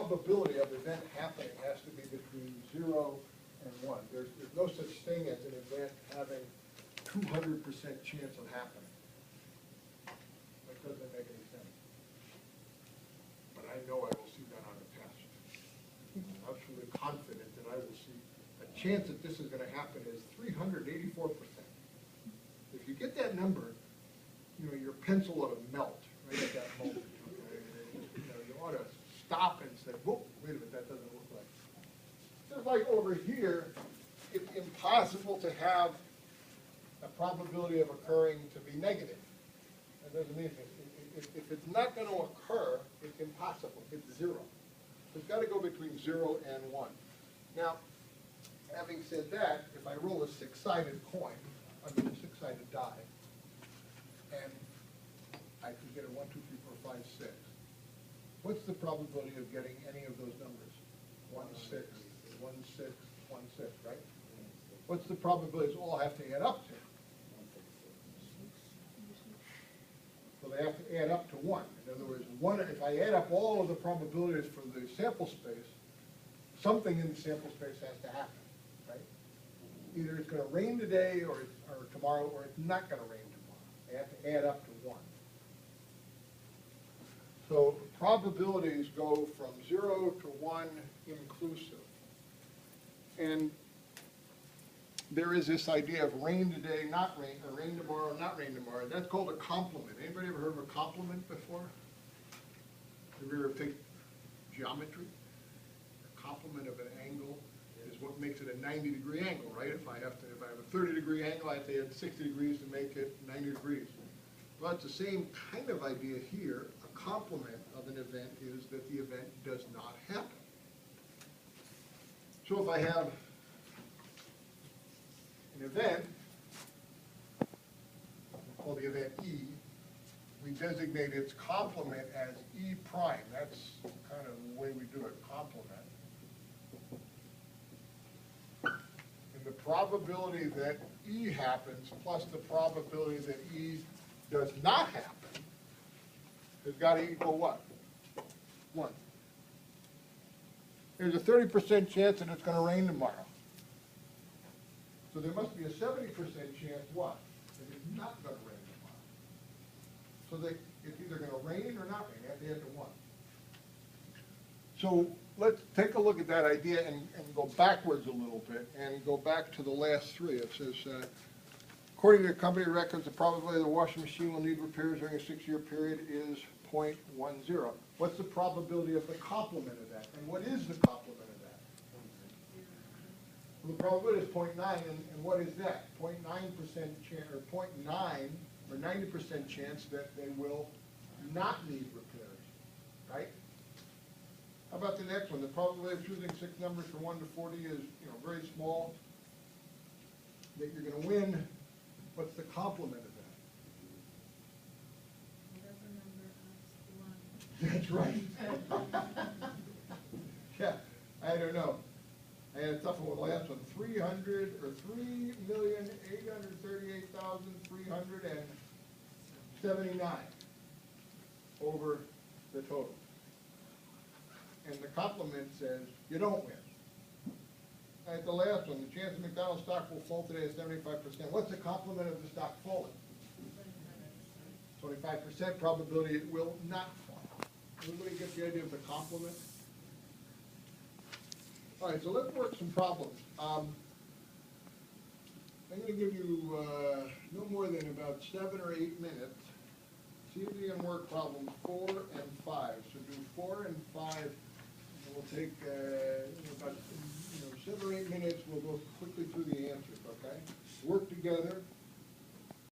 probability of event happening has to be between 0 and 1. There's no such thing as an event having 200% chance of happening. That doesn't make any sense. But I know I will see that on the test. I'm absolutely confident that I will see a chance that this is going to happen is 384%. If you get that number, you know, your pencil ought to melt right at that moment. Okay? You ought to stop and say, whoa, wait a minute, that doesn't look like. Just like over here, it's impossible to have a probability of occurring to be negative. That doesn't mean anything. If it's not going to occur, it's impossible. It's 0. It's got to go between 0 and 1. Now, having said that, if I roll a six-sided coin, I mean a six-sided die, and I could get a 1, 2, 3, 4, 5, 6. What's the probability of getting any of those numbers? 1, 6, 1, 6, 1, 6, right? What's the probabilities all have to add up to? So they have to add up to 1. In other words, if I add up all of the probabilities for the sample space, something in the sample space has to happen, right? Either it's going to rain today or tomorrow, or it's not going to rain tomorrow. They have to add up to 1. So probabilities go from 0 to 1 inclusive. And there is this idea of rain today, not rain, or rain tomorrow, not rain tomorrow. That's called a complement. Anybody ever heard of a complement before? Have you ever taken geometry? A complement of an angle is what makes it a 90-degree angle, right? If I have a 30-degree angle, I have to add 60 degrees to make it 90 degrees. Well, it's the same kind of idea here. A complement of an event is that the event does not happen. So if I have an event, we call the event E, we designate its complement as E prime. That's kind of the way we do it, complement. And the probability that E happens plus the probability that E does not happen has got to equal what? 1. There's a 30% chance that it's going to rain tomorrow. So there must be a 70% chance what? That it's not going to rain tomorrow. So that it's either going to rain or not rain. They have to add to 1. So let's take a look at that idea and go backwards a little bit and go back to the last 3. It says, according to the company records, the probability the washing machine will need repairs during a 6-year period is 0.10. What's the probability of the complement of that? And what is the complement of that? Well, the probability is 0.9, and what is that? 0.9% chance, or 0.9, or 90% chance that they will not need repairs, right? How about the next one? The probability of choosing 6 numbers from 1 to 40 is, very small. That you're going to win. What's the complement of that? That's right. Yeah, I don't know. I had a tough one with the last one. 3,838,379 over the total. And the complement says you don't win. All right, the last one. The chance of McDonald's stock will fall today is 75%. What's the complement of the stock falling? 25% probability it will not fall. Everybody get the idea of the complement? All right, so let's work some problems. I'm going to give you no more than about 7 or 8 minutes. See if you can work problems 4 and 5. So do 4 and 5. And we'll take about 7 or 8 minutes. We'll go quickly through the answers, okay? Work together.